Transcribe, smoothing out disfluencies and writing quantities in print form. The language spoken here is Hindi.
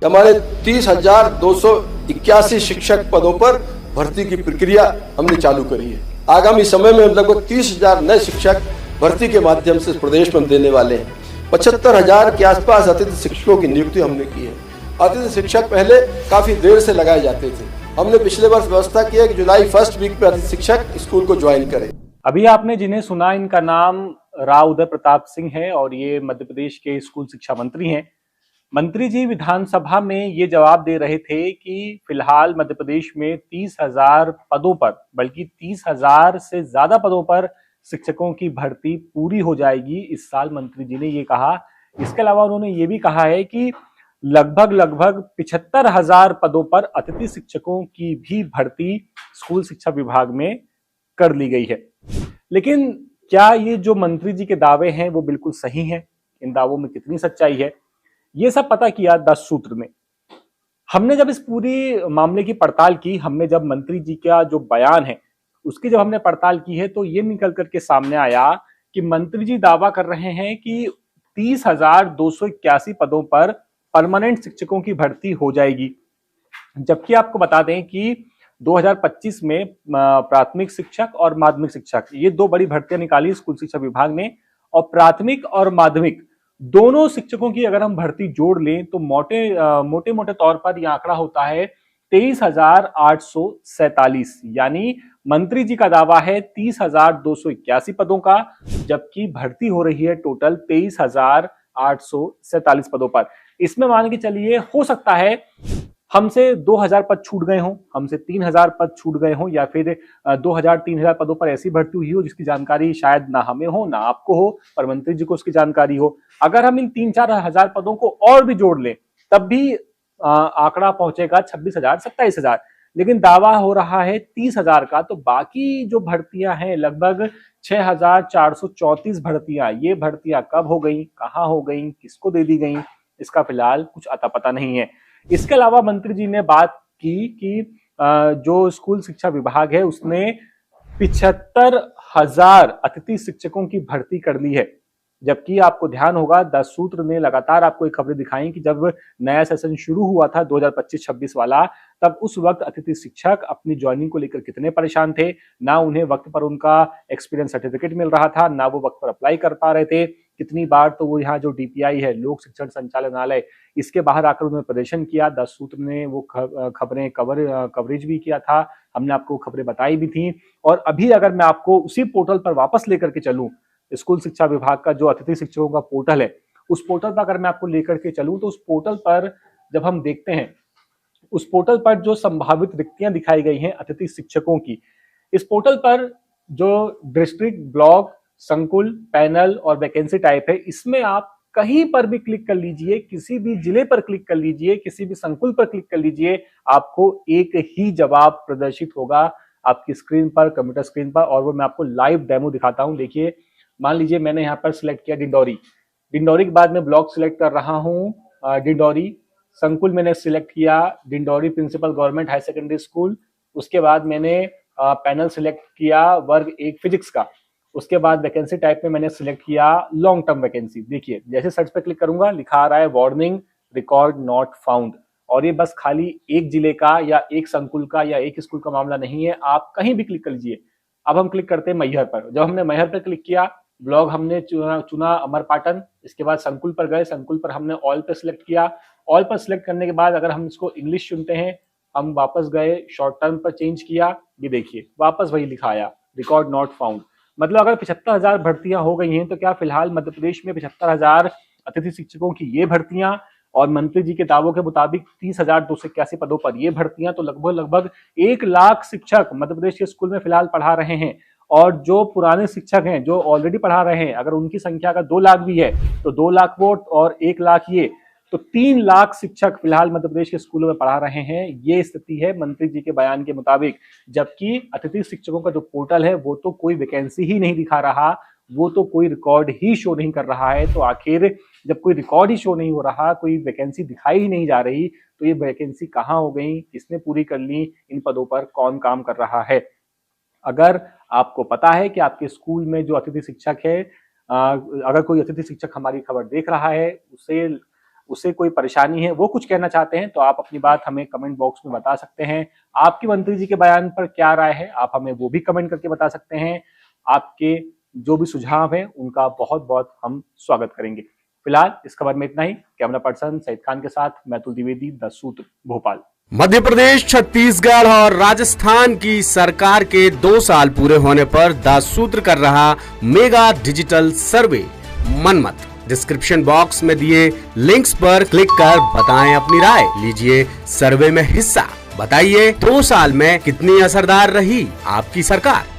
हमारे 30,281 शिक्षक पदों पर भर्ती की प्रक्रिया हमने चालू करी है। आगामी समय में लगभग 30,000 नए शिक्षक भर्ती के माध्यम से प्रदेश में देने वाले हैं। 75,000 के आसपास अतिथि शिक्षकों की नियुक्ति हमने की है। अतिथि शिक्षक पहले काफी देर से लगाए जाते थे। हमने पिछले वर्ष व्यवस्था की है कि जुलाई फर्स्ट वीक में अतिथि शिक्षक स्कूल को ज्वाइन करें। अभी आपने जिन्हें सुना, इनका नाम राव उदय प्रताप सिंह है और ये मध्य प्रदेश के स्कूल शिक्षा मंत्री हैं। मंत्री जी विधानसभा में ये जवाब दे रहे थे कि फिलहाल मध्य प्रदेश में 30,000 पदों पर, बल्कि 30,000 से ज्यादा पदों पर शिक्षकों की भर्ती पूरी हो जाएगी इस साल। मंत्री जी ने ये कहा। इसके अलावा उन्होंने ये भी कहा है कि लगभग 75,000 पदों पर अतिथि शिक्षकों की भी भर्ती स्कूल शिक्षा विभाग में कर ली गई है। लेकिन क्या ये जो मंत्री जी के दावे हैं वो बिल्कुल सही हैं? इन दावों में कितनी सच्चाई है, ये सब पता किया 10 सूत्र में। हमने जब इस पूरी मामले की पड़ताल की, हमने जब मंत्री जी का जो बयान है उसकी जब हमने पड़ताल की है, तो ये निकल करके सामने आया कि मंत्री जी दावा कर रहे हैं कि 30,281 पदों पर परमानेंट शिक्षकों की भर्ती हो जाएगी। जबकि आपको बता दें कि 2025 में प्राथमिक शिक्षक और माध्यमिक शिक्षक, ये दो बड़ी भर्तियां निकाली स्कूल शिक्षा विभाग ने, और प्राथमिक और माध्यमिक दोनों शिक्षकों की अगर हम भर्ती जोड़ लें तो मोटे तौर पर यह आंकड़ा होता है 23,847। यानी मंत्री जी का दावा है 30,281 पदों का, जबकि भर्ती हो रही है टोटल 23,847 पदों पर। इसमें मान के चलिए हो सकता है हमसे 2,000 पद छूट गए हों, हमसे 3,000 पद छूट गए हों, या फिर 2,000-3,000 पदों पर ऐसी भर्ती हुई हो जिसकी जानकारी शायद ना हमें हो ना आपको हो, पर मंत्री जी को उसकी जानकारी हो। अगर हम इन 3-4 हजार पदों को और भी जोड़ लें तब भी आंकड़ा पहुंचेगा 26,000, 27,000। लेकिन दावा हो रहा है 30,000 का। तो बाकी जो भर्तियां हैं, लगभग 6,434 भर्तियां, ये भर्तियां कब हो गई, कहां हो गई, किसको दे दी गई, इसका फिलहाल कुछ अता पता नहीं है। इसके अलावा मंत्री जी ने बात की कि जो स्कूल शिक्षा विभाग है उसने 75,000 अतिथि शिक्षकों की भर्ती कर ली है। जबकि आपको ध्यान होगा 10 सूत्र ने लगातार आपको एक खबरें दिखाई कि जब नया सेशन शुरू हुआ था 2025-26 वाला, तब उस वक्त अतिथि शिक्षक अपनी ज्वाइनिंग को लेकर कितने परेशान थे। ना उन्हें वक्त पर उनका एक्सपीरियंस सर्टिफिकेट मिल रहा था, ना वो वक्त पर अप्लाई कर पा रहे थे। कितनी बार तो वो यहाँ जो डीपीआई है, लोक शिक्षण संचालनालय, इसके बाहर आकर उन्होंने प्रदर्शन किया। 10 सूत्र ने वो खबरें कवरेज भी किया था, हमने आपको खबरें बताई भी थी। और अभी अगर मैं आपको उसी पोर्टल पर वापस लेकर के चलूं, स्कूल शिक्षा विभाग का जो अतिथि शिक्षकों का पोर्टल है, उस पोर्टल पर अगर मैं आपको लेकर के चलूं, तो उस पोर्टल पर जब हम देखते हैं, उस पोर्टल पर जो संभावित रिक्तियां दिखाई गई हैं अतिथि शिक्षकों की, इस पोर्टल पर जो डिस्ट्रिक्ट, ब्लॉक, संकुल, पैनल और वैकेंसी टाइप है, इसमें आप कहीं पर भी क्लिक कर लीजिए, किसी भी जिले पर क्लिक कर लीजिए, किसी भी संकुल पर क्लिक कर लीजिए, आपको एक ही जवाब प्रदर्शित होगा आपकी स्क्रीन पर, कंप्यूटर स्क्रीन पर। और वो मैं आपको लाइव डेमो दिखाता हूं। देखिए, मान लीजिए मैंने यहाँ पर सिलेक्ट किया डिंडौरी के बाद मैं ब्लॉक सिलेक्ट कर रहा हूँ डिंडौरी। संकुल मैंने सिलेक्ट किया Dindori principal government high secondary school. उसके बाद मैंने पैनल सिलेक्ट किया वर्ग 1 फिजिक्स का। उसके बाद वैकेंसी टाइप में मैंने सिलेक्ट किया लॉन्ग टर्म वैकेंसी। देखिए, जैसे सर्च पे क्लिक करूंगा, लिखा आ रहा है वार्निंग, रिकॉर्ड नॉट फाउंड। और ये बस खाली एक जिले का या एक संकुल का या एक स्कूल का मामला नहीं है, आप कहीं भी क्लिक कर लीजिए। अब हम क्लिक करते हैं मैहर पर। जब हमने मैहर पर क्लिक किया, ब्लॉक हमने चुना अमरपाटन। इसके बाद संकुल पर गए, संकुल पर हमने ऑल पे सिलेक्ट किया। ऑल पर सिलेक्ट करने के बाद अगर हम इसको इंग्लिश चुनते हैं, हम वापस गए, शॉर्ट टर्म पर चेंज किया, ये देखिए वापस वही लिखा आया, रिकॉर्ड नॉट फाउंड। मतलब अगर 75,000 भर्तियां हो गई हैं, तो क्या फिलहाल मध्य प्रदेश में 75,000 अतिथि शिक्षकों की ये भर्तियां और मंत्री जी के दावों के मुताबिक 30,281 पदों पर ये भर्तियां, तो लगभग 1 लाख शिक्षक मध्य प्रदेश के स्कूल में फिलहाल पढ़ा रहे हैं। और जो पुराने शिक्षक हैं, जो ऑलरेडी पढ़ा रहे हैं, अगर उनकी संख्या अगर 2 लाख भी है, तो 2 लाख वोट और 1 लाख ये, तो 3 लाख शिक्षक फिलहाल मध्य प्रदेश के स्कूलों में पढ़ा रहे हैं। ये स्थिति है मंत्री जी के बयान के मुताबिक। जबकि अतिथि शिक्षकों का जो पोर्टल है, वो तो कोई वैकेंसी ही नहीं दिखा रहा, वो तो कोई रिकॉर्ड ही शो नहीं कर रहा है। तो आखिर जब कोई रिकॉर्ड ही शो नहीं हो रहा, कोई वैकेंसी दिखाई ही नहीं जा रही, तो ये वैकेंसी कहाँ हो गई, किसने पूरी कर ली, इन पदों पर कौन काम कर रहा है। अगर आपको पता है कि आपके स्कूल में जो अतिथि शिक्षक है, अगर कोई अतिथि शिक्षक हमारी खबर देख रहा है, उसे उसे कोई परेशानी है, वो कुछ कहना चाहते हैं, तो आप अपनी बात हमें कमेंट बॉक्स में बता सकते हैं। आपकी मंत्री जी के बयान पर क्या राय है, आप हमें वो भी कमेंट करके बता सकते हैं। आपके जो भी सुझाव है उनका बहुत बहुत हम स्वागत करेंगे। फिलहाल इस खबर में इतना ही। कैमरा पर्सन सईद खान के साथ मैतुल द्विवेदी, द सूत्र, भोपाल। मध्य प्रदेश, छत्तीसगढ़ और राजस्थान की सरकार के 2 साल पूरे होने पर द सूत्र कर रहा mega digital survey Manmath. Description box में दिए लिंक्स पर क्लिक कर बताएं अपनी राय। लीजिए सर्वे में हिस्सा। बताइए 2 साल में कितनी असरदार रही आपकी सरकार।